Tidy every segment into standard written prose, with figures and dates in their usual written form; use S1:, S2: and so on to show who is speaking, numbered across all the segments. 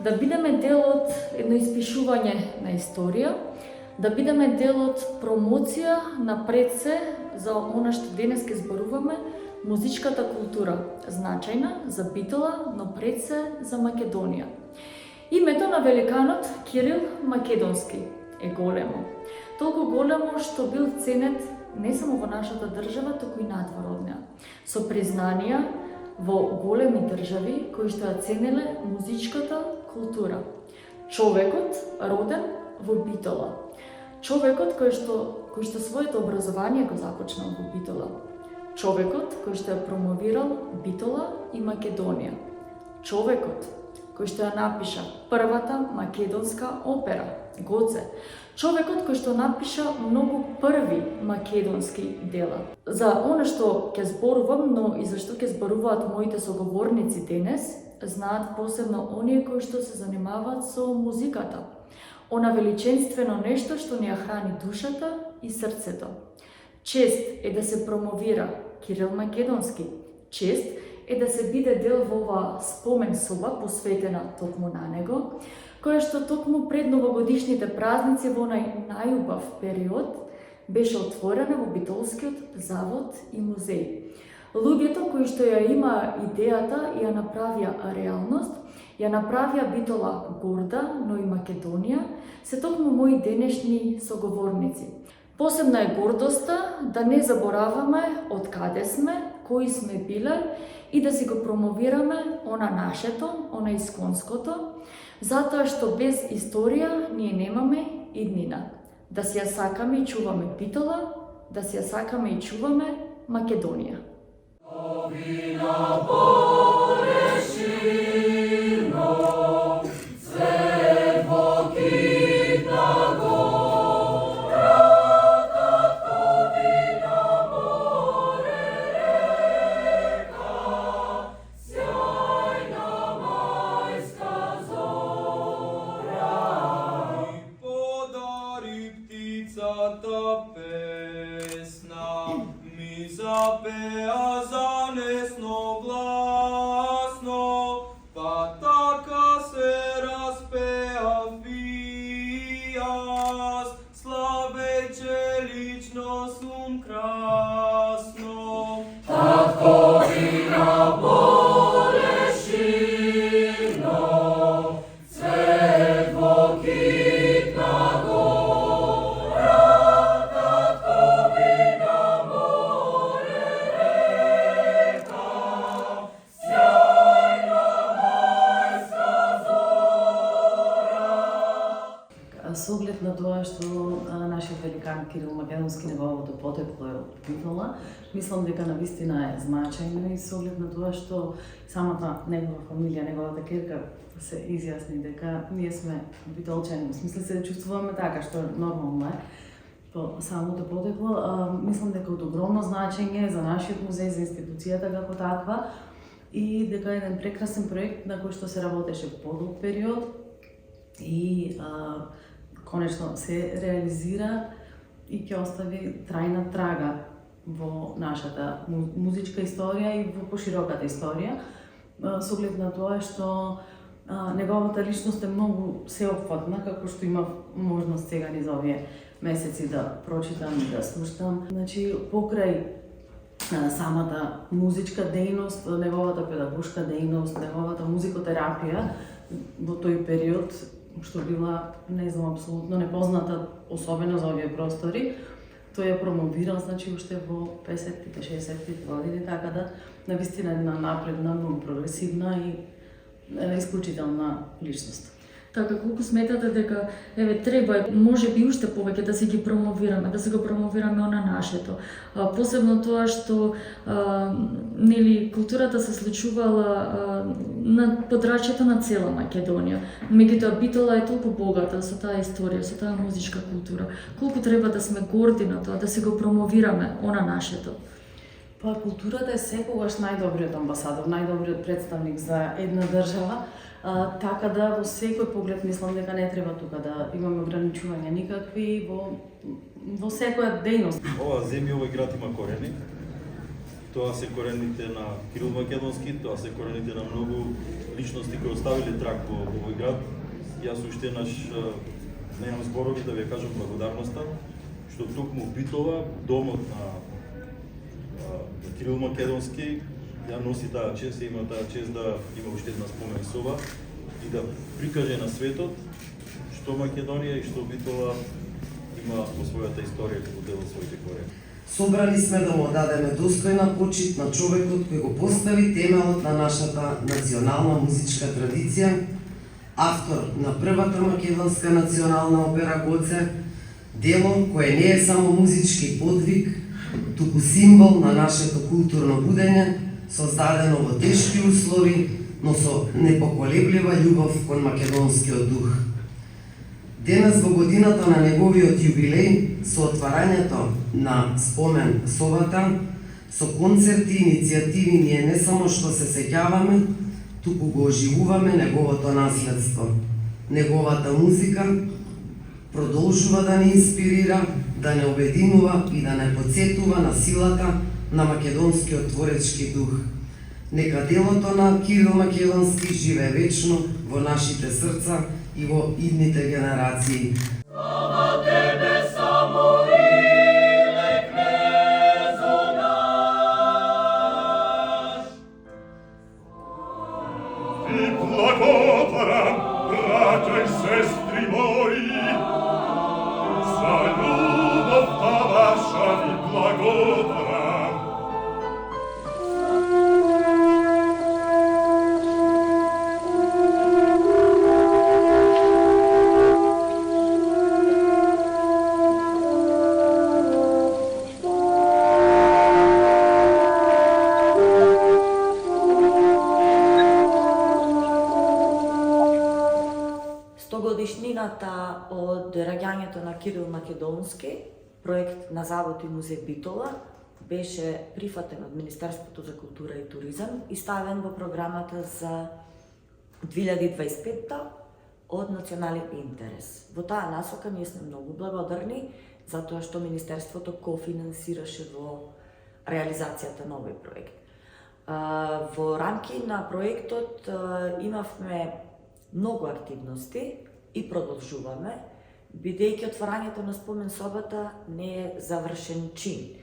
S1: да бидеме дел од едно испишување на историја, да бидеме дел од промоција напред се за она што денес ке зборуваме, музичката култура, значајна за Битола, но пред се за Македонија. Името на великанот Кирил Македонски е големо. Толку големо што бил ценет не само во нашата држава, туку и надвор од неа, со признанија во големи држави кои што ја ценеле музичката култура. Човекот роден во Битола. Човекот кој што своето образование го започнал во Битола. Човекот кој што ја промовирал Битола и Македонија. Човекот кој што ја напиша првата македонска опера, Гоце. Човекот кој што напиша многу први македонски дела. За она што ќе зборувам, но и за што ќе зборуваат моите соговорници денес, знаат посебно оние кои што се занимаваат со музиката. Она величенствено нешто што ни ја храни душата и срцето. Чест е да се промовира Кирил Македонски. Чест е да се биде дел во оваа спомен соба посветена токму на него, која што токму пред новогодишните празници во онај најубав период беше отворена во Битолскиот завод и музеј. Луѓето кои што ја има идејата и ја направија реалност, ја направија Битола горда, но и Македонија, се токму мои денешни соговорници. Посебна е гордоста да не забораваме од каде сме, кои сме биле и да си го промовираме она нашето, она исконското, затоа што без историја ние немаме иднина. Да си ја сакаме и чуваме Битола, да си ја сакаме и чуваме Македонија.
S2: Запеа занесно гласно, па така се распеав и јас, славејќи лично сум красно. Татковина Борешино, цвет во Китна гора, татковина
S3: Со оглед на тоа што нашиот великан Кирил Македонски неговото потекло е од Битола, мислам дека навистина е значајно и со оглед на тоа што самата негова фамилија, неговата керка се изјасни дека ние сме битолчани, в смисле се чувствуваме така што нормално е по самото потекло, мислам дека од огромно значење за нашиот музеј, за институцијата како таква и дека е еден прекрасен проект на кој што се работеше подолг период и конечно се реализира и ќе остави трајна трага во нашата музичка историја и во пошироката историја, со оглед на тоа што неговата личност е многу сеопфатна, како што имав можност сега низ овие месеци да прочитам и да слушам. Значи, покрај самата музичка дејност, неговата педагошка дејност, неговата музикотерапија во тој период, што била, не знам, апсолутно непозната, особено за овие простори, тој ја промовирал, значи, уште во 50-тите, 60-тите години, така да, навистина една напредна, многу прогресивна и една исклучителна личност.
S1: Така, колку сметате дека треба, може би уште повеќе да се ги промовираме, да се го промовираме она нашето. Посебно тоа што културата се случувала на подрачјето на цела Македонија. Меѓутоа Битола е толку богата со таа историја, со таа музичка култура. Колку треба да сме горди на тоа, да се го промовираме она нашето.
S3: Па културата е секогаш најдобриот амбасадор, најдобриот представник за една држава, така да во секој поглед мислам дека не треба тука да имаме ограничувања никакви во секоја дејност.
S4: Ова земја, овој град има корени Тоа се корените на Кирил Македонски, тоа се корените на многу личности кои оставиле траг во овој град. Јас уште еднаш немам зборови да ви кажам благодарноста, што токму Битола, домот на Кирил Македонски, ја носи таа чест, има таа чест да има уште една спомен соба и да прикаже на светот што Македонија и што Битола има во својата историја како дел од своите корени.
S5: Собрани сме да му дадеме достојна почит на човекот кој го постави темелот на нашата национална музичка традиција, автор на првата македонска национална опера Гоце, дело кое не е само музички подвиг, туку символ на нашето културно будење, создадено во тешки услови, но со непоколеблива љубов кон македонскиот дух. Денес во годината на неговиот јубилеј, со отварањето на спомен собата, со концерти и иницијативи ние не само што се сеќаваме, туку го оживуваме неговото наследство. Неговата музика продолжува да ни инспирира, да не обединува и да не потсетува на силата на македонскиот творечки дух. Нека делото на Кирил Македонски живее вечно во нашите срца и во идните генерации.
S2: Слава тебе само иле кнезо наш.
S6: Vi blagodaram, braća i sestri moji, za ljubav ta vaša vi blagodaram.
S7: Годишнината од раѓањето на Кирил Македонски, проект на Завод и музеј Битола, беше прифатен од Министерството за култура и туризам и ставен во програмата за 2025 од национален интерес. Во таа насока ние сме многу благодарни затоа што Министерството кофинансираше во реализацијата на овој проект. Во рамки на проектот имавме многу активности и продолжуваме, бидејќи отварањето на спомен собата не е завршен чин.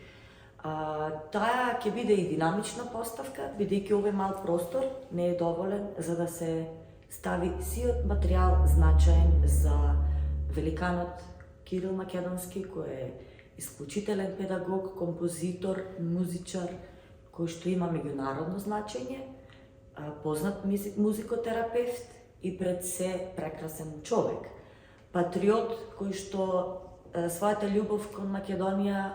S7: Таа ќе биде и динамична поставка, бидејќи овој мал простор не е доволен за да се стави сиот материјал значаен за великанот Кирил Македонски, кој е исклучителен педагог, композитор, музичар, кој што има меѓународно значење, познат музикотерапевт и пред се прекрасен човек. Патриот кој што својата љубов кон Македонија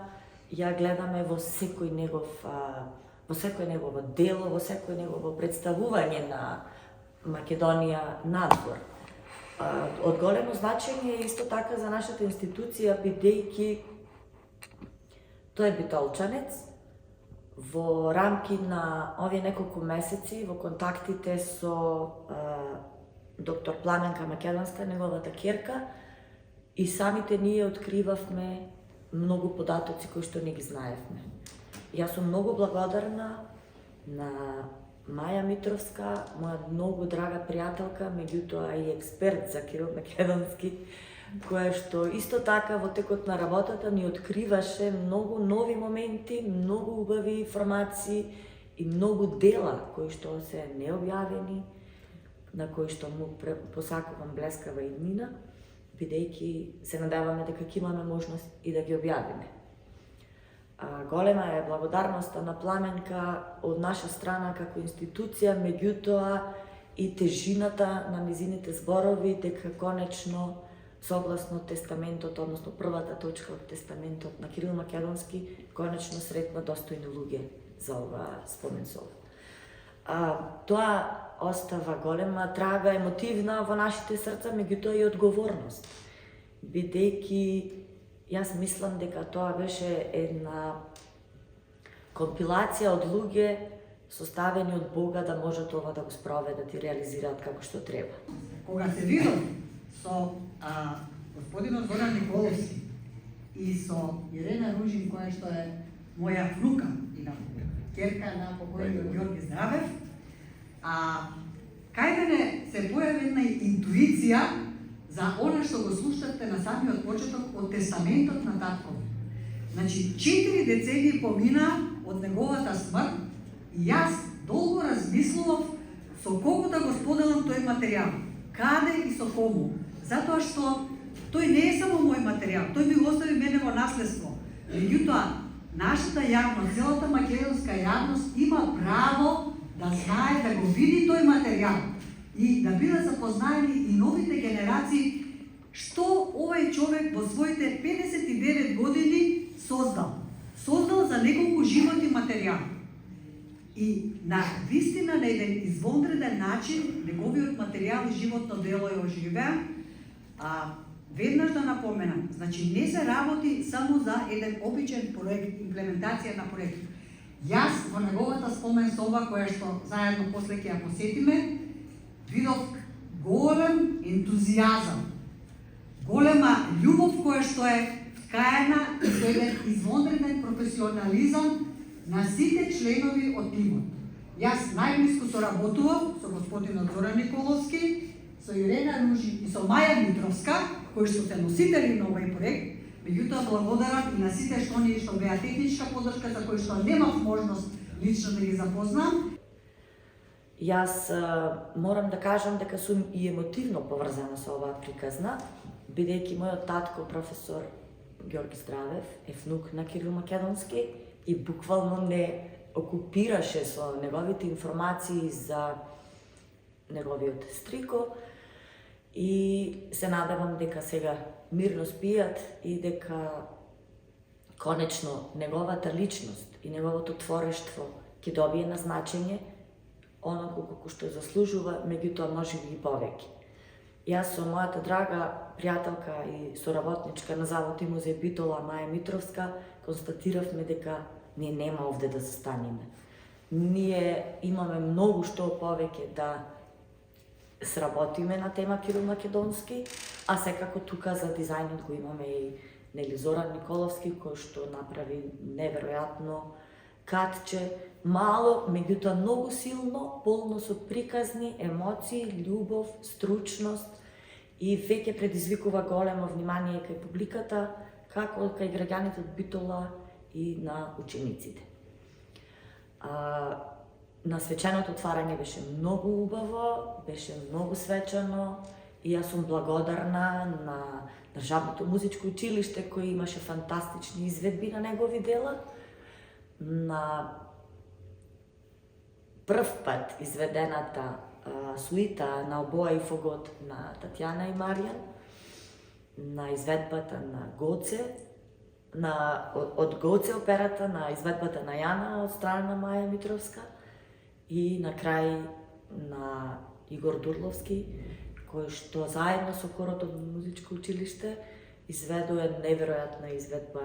S7: ја гледаме во секој негово дело, во секој негово представување на Македонија надвор. Од големо значење е исто така за нашата институција, бидејќи тој е битолчанец. Во рамки на овие неколку месеци во контактите со доктор Пламенка Македонска, неговата ќерка, и самите ние откривавме многу податоци кои што не ги знаевме. Јас сум многу благодарна на Маја Митровска, моја многу драга пријателка, меѓутоа и експерт за Кирил Македонски, која што исто така во текот на работата ни откриваше многу нови моменти, многу убави информации и многу дела кои што се необјавени, на кои што му посакувам блескава иднина, бидејќи се надеваме дека ќе имаме можност и да ги објавиме. Голема е благодарноста на Пламенка од наша страна како институција, меѓутоа и тежината на низините зборови дека конечно согласно тестаментот, односно првата точка од тестаментот на Кирил Македонски, конечно сретна достојни луѓе за ова спомен соба. Тоа остава голема трага емотивна во нашите срца, меѓутоа и одговорност. Бидејќи јас мислам дека тоа беше една компилација од луѓе составени од Бога да можат ова да го спроведат и реализираат како што треба.
S8: Кога се видов со господинот Зоран Николовски и со Ирена Ружин, која што е моја внука, и на керка на покојниот Ѓорги Здравев. Кај мене се појави една интуиција за она што го слушате на самиот почеток од тестаментот на татко. Значи, 4 децении помина од неговата смрт и јас долго размислував со кого да го споделам тој материјал, каде и со кому, затоа што тој не е само мој материјал, тој ми го остави мене во наследство. Меѓутоа, нашата јавност, целата македонска јавност има право да знае, да го види тој материјал и да бидат запознаени и новите генерации што овој човек во своите 59 години создал. Создал за неколку животи материјал. И на вистина на еден извонреден начин неговиот материјал и животно дело е оживеа. Веднаш да напоменам, значи не се работи само за еден обичен проект, имплементација на проект. Јас во неговата спомен соба, која што заедно после ќе ја посетиме, видов голем ентузијазам, голема љубов која што е вткаена и со еден извонреден професионализам на сите членови од тимот. Јас најблиску соработував со господинот Зоран Николовски, со Ирена Ружи и со Маја Митровска, кои што се носители на овој проект. Меѓутоа благодарам и на сите што беа техничка поддршка, за кои што немав можност лично да ги запознам.
S7: Јас морам да кажам дека сум и емотивно поврзана со оваа приказна, бидејќи мојот татко, професор Ѓорги Здравев, е внук на Кирил Македонски и буквално не окупираше со неговите информации за неговиот стрико, и се надевам дека сега мирно спијат и дека конечно неговата личност и неговото творештво ќе добие на значење онако како што заслужува, меѓутоа можеби и повеќе. Јас со мојата драга пријателка и соработничка на Завод и музеј Битола, Маја Митровска, констатиравме дека ние нема овде да застанеме. Ние имаме многу што повеќе да сработиме на тема Кирил Македонски, а секако тука за дизајнот го имаме и Нели Зоран Николовски, кој што направи неверојатно катче, мало, меѓутоа многу силно, полно со приказни, емоции, љубов, стручност и веќе предизвикува големо внимание кај публиката, како кај граѓаните од Битола и на учениците. На свеченото отварање беше многу убаво, беше многу свечено и јас сум благодарна на Државното музичко училиште кој имаше фантастични изведби на негови дела, на прв пат изведената суита на обоа и фогот на Татјана и Маријан, на изведбата на Гоце, од Гоце операта, на изведбата на Јана од страна на Маја Митровска и на крај на Игор Дурловски, кој што заедно со хорото од музичко училиште изведува неверојатна изведба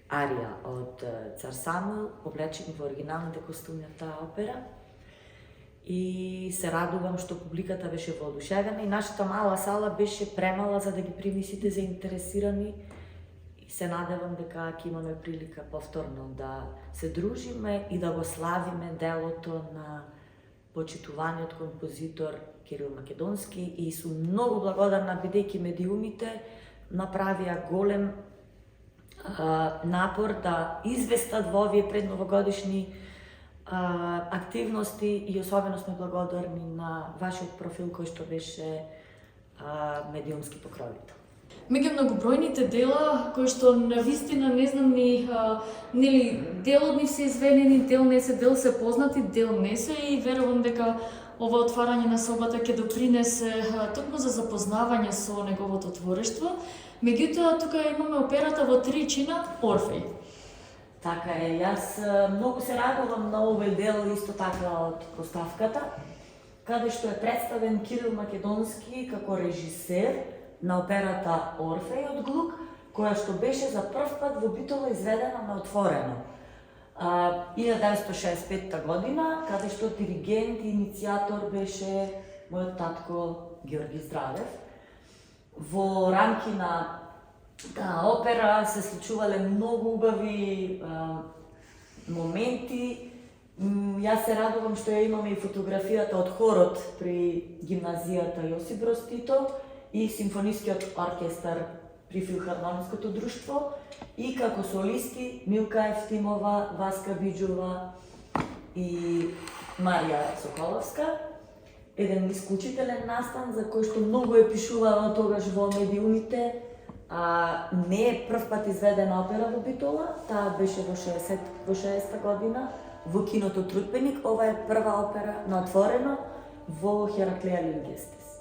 S7: арија од Цар Самуил, облечени во оригиналните костуми од таа опера. И се радувам што публиката беше воодушевена и нашата мала сала беше премала за да ги прими сите заинтересирани. И се надевам дека ќе имаме прилика повторно да се дружиме и да го славиме делото на почитуваниот композитор Кирил Македонски и сум многу благодарна бидејќи медиумите направија голем напор да известат во овие предновогодишни активности и особено сме благодарни на вашиот профил кој што беше медиумски покровител.
S1: Меѓу многобројните дела кои што навистина не знам ни нели дел од нив се изведени, дел не се, дел се познати, дел не се и верувам дека ова отварање на собата ќе допринесе токму за запознавање со неговото творештво. Меѓутоа тука имаме операта во три чина Орфеј.
S7: Така е, јас многу се радувам на овој дел исто така од поставката, каде што е представен Кирил Македонски како режисер на операта Орфеј од Глук, која што беше за прв пат во Битола изведена на отворено. 1965 година, каде што диригент и иницијатор беше мојот татко Ѓорги Здравев. Во рамки на таа опера се случувале многу убави моменти Јас се радувам што ја имаме и фотографијата од хорот при гимназијата Јосип Броз Тито и симфонискиот оркестар при Филхармониското друштво и како солисти Милка Евтимова, Васка Биџова и Марија Соколовска. Еден исклучителен настан за кој што многу е пишувано тогаш во медиумите. Не е прв пат изведена опера во Битола, таа беше во 60-та година во киното Трутбеник. Ова е прва опера на отворено во Хераклеја Лингестис.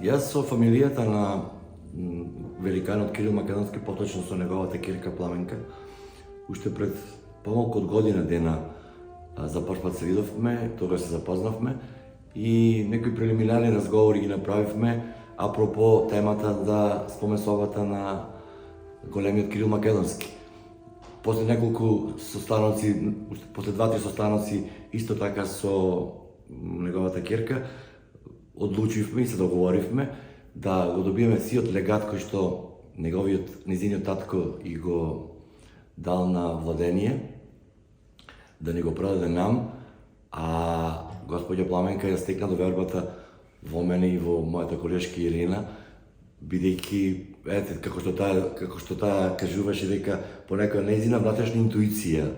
S9: Јас со фамилијата на великанот Кирил Македонски, поточно со неговата кирка Пламенка, уште пред помалку од година дена за прв пат се видовме, тогаш се запознавме и некои прелиминари разговори ги направивме апропо темата за споменсобата на големиот Кирил Македонски. После неколку состаноци, после 2-3 состаноци, исто така со неговата кирка, одлучивме и се договоривме да го добиеме сиот легат кој што незиниот татко и го дал на владение, да ни го предаде нам, а господја Пламенка ја стекна довербата во мене и во мојата колешка Ирина, бидејќи, како што таа кажуваше дека по некоја нејзина внатрешна интуиција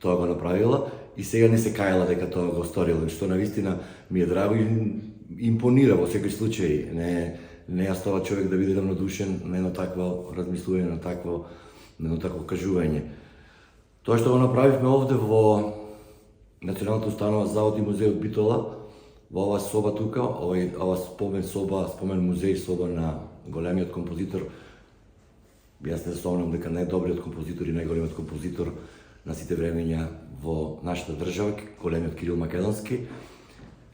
S9: тоа го направила и сега не се кајала дека тоа го сторила, што навистина ми е драго и импонира во секој случај. Не ја става човек да биде равнодушен на едно такво размислување, на едно такво кажување. Тоа што го направивме овде во Националната установа Завод и музеј од Битола, во ова соба тука, ова спомен соба, спомен музеј, соба на големиот композитор, јас не сомнам дека најдобриот композитор и најголемиот композитор на сите времења во нашата држава, големиот Кирил Македонски,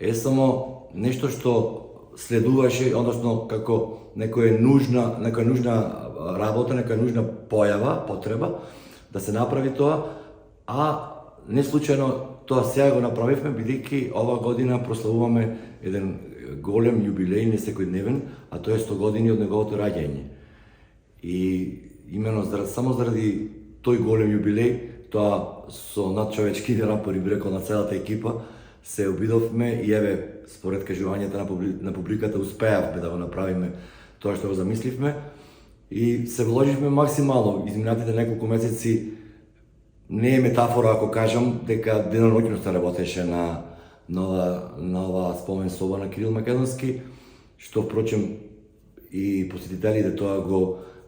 S9: е само нешто што следуваше, односно како некоја нужна работа, некоја нужна појава, потреба да се направи тоа, а не случајно тоа сега го направивме, бидејќи ова година прославуваме еден голем јубилеј, не секојдневен, а тоа е 100 години од неговото раѓање. И имено само заради тој голем јубилеј, тоа со надчовечки напори, би рекол, на целата екипа, се обидовме и еве, според кажувањата на публиката, успеавме да го направиме тоа што го замисливме и се вложивме максимално. Изминатите неколку месеци не е метафора ако кажам дека деноноќно се работеше на ова спомен соба на Кирил Македонски, што впрочем и посетителите тоа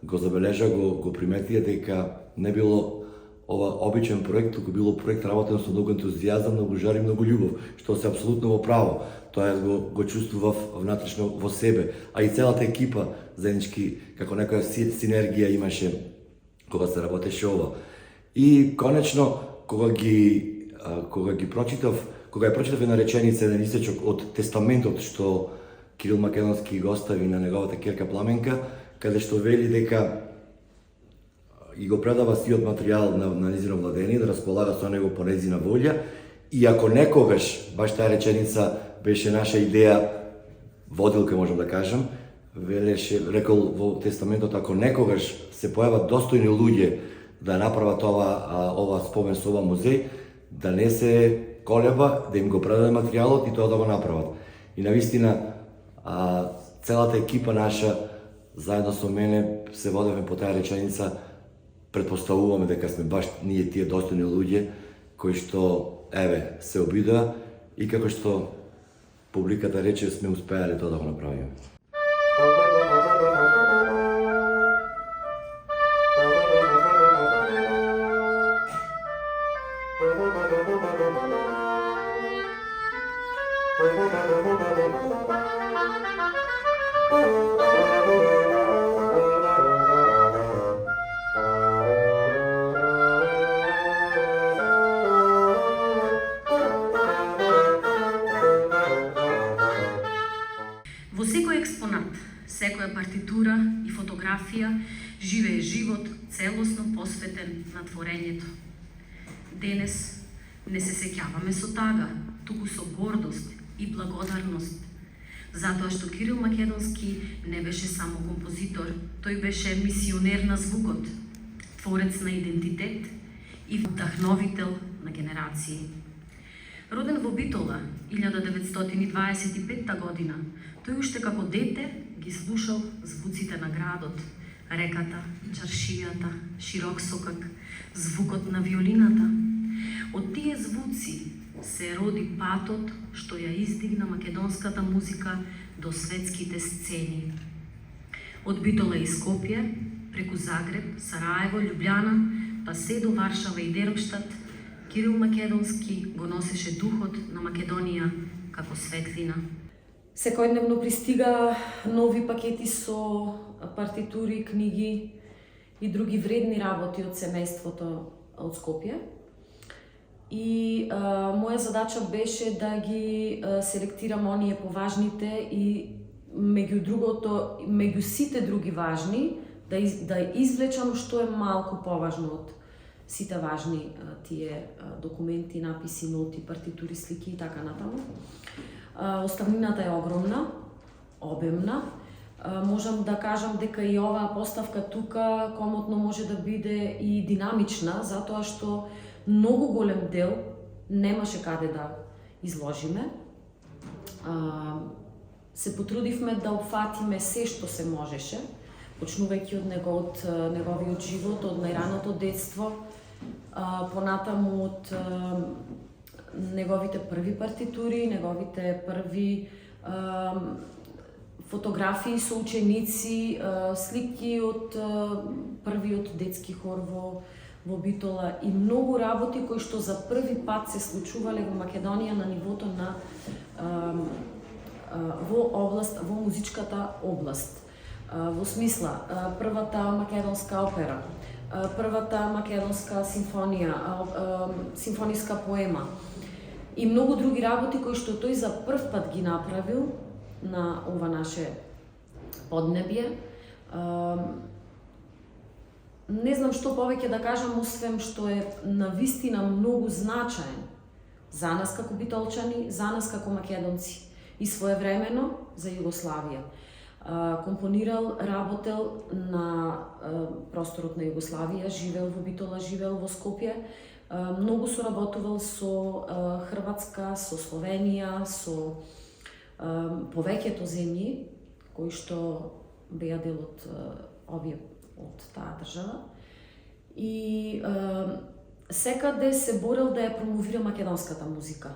S9: го забележа, го приметија дека не било ова обичен проект, туку било проект работен со многу ентузијазам, многу жар и многу љубов, што се апсолутно во право. Тоа го чувствував внатрешно во себе, а и целата екипа заеднички, како некоја синергија имаше кога се работеше ова. И конечно, кога ја прочитав една реченица, еден истечок од тестаментот што Кирил Македонски го остави на неговата керка Пламенка, каде што вели дека и го предава сиот материјал на незино владение, да располага со него по незина волја, и ако некогаш, баш таа реченица беше наша идеја, водилка можам да кажам, рекол во тестаментот, ако некогаш се појават достојни луѓе да направат ова спомен соба музеј, да не се колеба, да им го предаде материјалот и тоа да го направат. И навистина, целата екипа наша, заедно со мене, се водевме по таа реченица, предпоставуваме дека сме баш ние тие достојни луѓе кои што, еве, се обидоа и како што публиката рече, сме успеале тоа да го направиме.
S10: секоја партитура и фотографија живее живот целосно посветен на творењето. Денес не се сеќаваме со тага, туку со гордост и благодарност, затоа што Кирил Македонски не беше само композитор, тој беше мисионер на звукот, творец на идентитет и вдахновител на генерации. Роден во Битола 1925 година, тој уште како дете ги слушал звуците на градот, реката, чаршијата, широк сокак, звукот на виолината. Од тие звуци се роди патот што ја издигна македонската музика до светските сцени. Од Битола и Скопје, преку Загреб, Сараево, Љубљана, па се до Варшава и Дермштат, Кирил Македонски го носеше духот на Македонија како светлина.
S3: Секојдневно пристига нови пакети со партитури, книги и други вредни работи од семејството од Скопје. И моја задача беше да ги селектирам оние поважните и меѓу сите други важни, да извлечам што е малку поважно од сите важни тие документи, написи, ноти, партитури, слики и така натаму. Оставнината е огромна, обемна. Можам да кажам дека и оваа поставка тука комотно може да биде и динамична, затоа што многу голем дел немаше каде да изложиме. Се потрудивме да опфатиме се што се можеше, почнувајќи од неговиот живот, од најраното детство, понатаму од неговите први партитури, неговите први фотографии со ученици, слики од првиот детски хор во Битола и многу работи кои што за први пат се случувале во Македонија на нивото на во музичката област. Во смисла, првата македонска опера, првата македонска симфонија, симфониска поема и многу други работи кои што тој за прв пат ги направил на ова наше поднебје. Не знам што повеќе да кажам, освен што е навистина многу значаен за нас како битолчани, за нас како македонци и своевремено за Југославија. Компонирал, работел на просторот на Југославија, живеел во Битола, живеел во Скопје, многу соработувал со Хрватска, со Словенија, со повеќето земји кои што беа дел од таа држава. И секаде се борел да ја промовира македонската музика.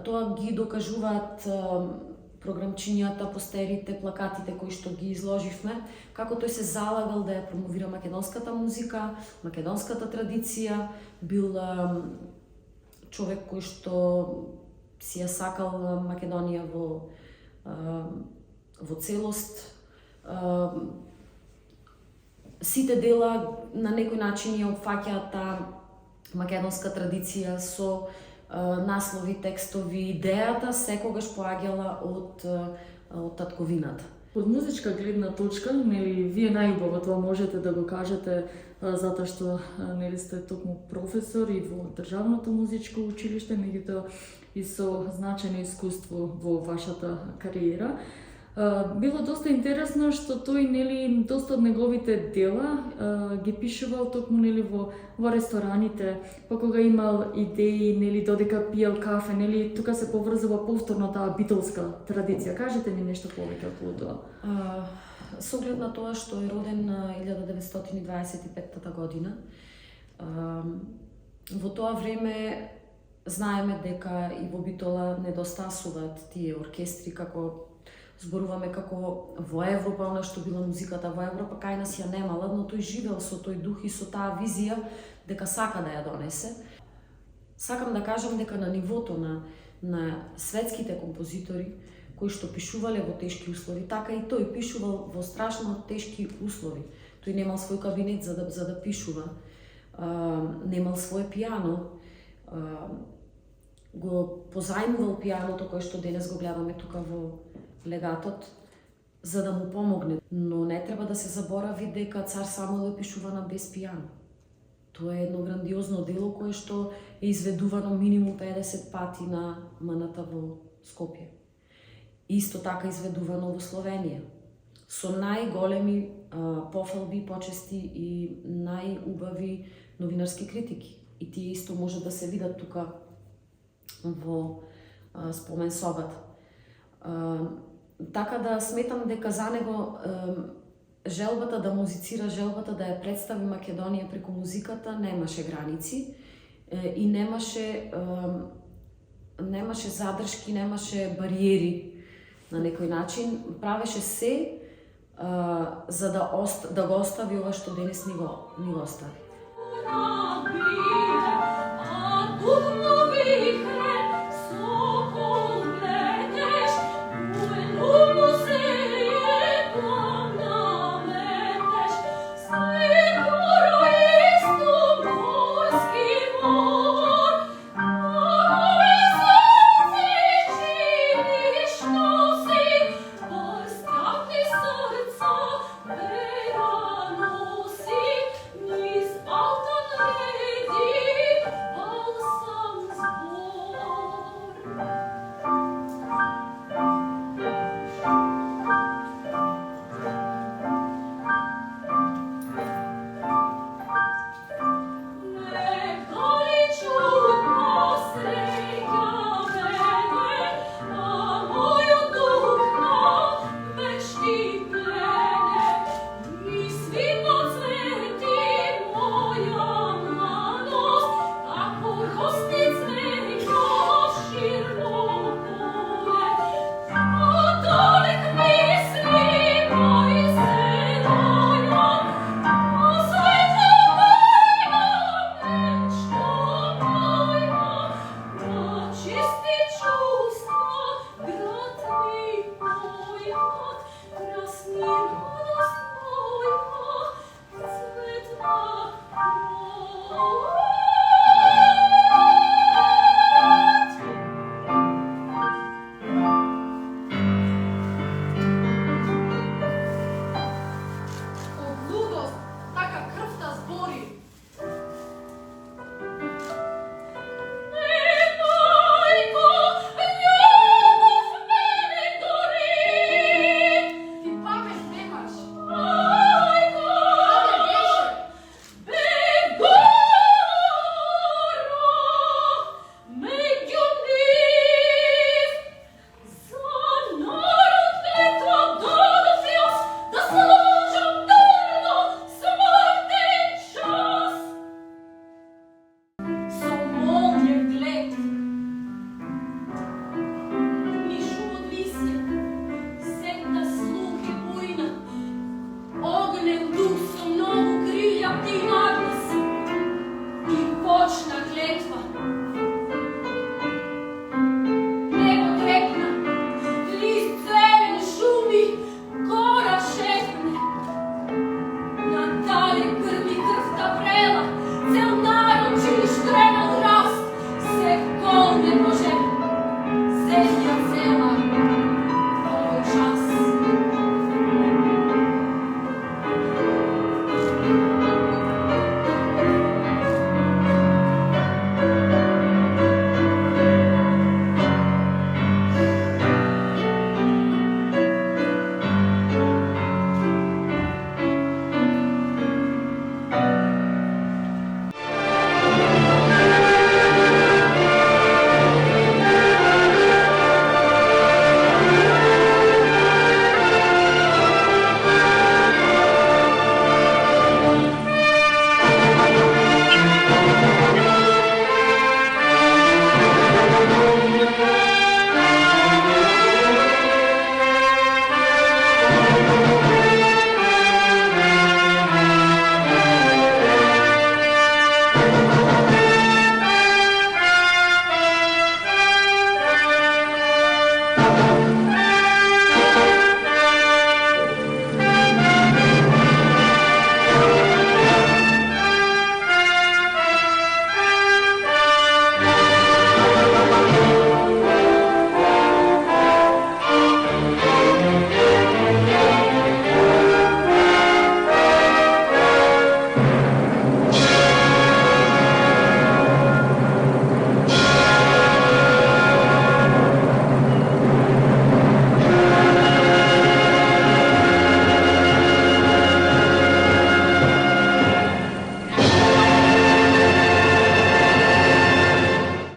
S3: Тоа ги докажуваат програмчињата, постерите, плакатите кои што ги изложивме, како тој се залагал да ја промовира македонската музика, македонската традиција, бил човек кој што си ја сакал Македонија во целост. Сите дела на некој начин ја опфаќаат таа македонска традиција со наслови, текстови, идејата секогаш поаѓала од татковината.
S1: Од музичка гледна точка, нели, вие најубаво тоа можете да го кажете, затоа што нели сте токму професор и во Државното музичко училиште, меѓутоа и со значајно искуство во вашата кариера. Било доста интересно што тој, нели, доста од неговите дела ги пишувал токму, нели, во рестораните, па кога имал идеи, нели, додека пиел кафе, нели, тука се поврзува повторно таа битолска традиција. Кажете ни нешто повеќе околу тоа.
S3: Со оглед на тоа што е роден 1925 година, во тоа време знаеме дека и во Битола недостасуваат тие оркестри, како зборуваме како во Европа, она што била музиката во Европа, кај нас ја немала, но тој живеел со тој дух и со таа визија дека сака да ја донесе. Сакам да кажам дека на нивото на светските композитори кои што пишувале во тешки услови, така и тој пишувал во страшно тешки услови. Тој немал свој кабинет за да пишува, немал свое пијано, го позајмувал пијаното кое што денес го гледаме тука во легатот за да му помогне. Но не треба да се заборави дека Цар Самуил е пишувана без пијано. Тоа е едно грандиозно дело кое што е изведувано минимум 50 пати на МНТ во Скопје. Исто така изведувано во Словенија. Со најголеми пофалби, почести и најубави новинарски критики. И тие исто може да се видат тука во спомен собата. Така да сметам дека за него желбата да музицира, желбата да ја представи Македонија преку музиката немаше граници и немаше задршки, немаше бариери на некој начин. Правеше се за да го остави ова што денес ни го остави.
S11: Почна клетва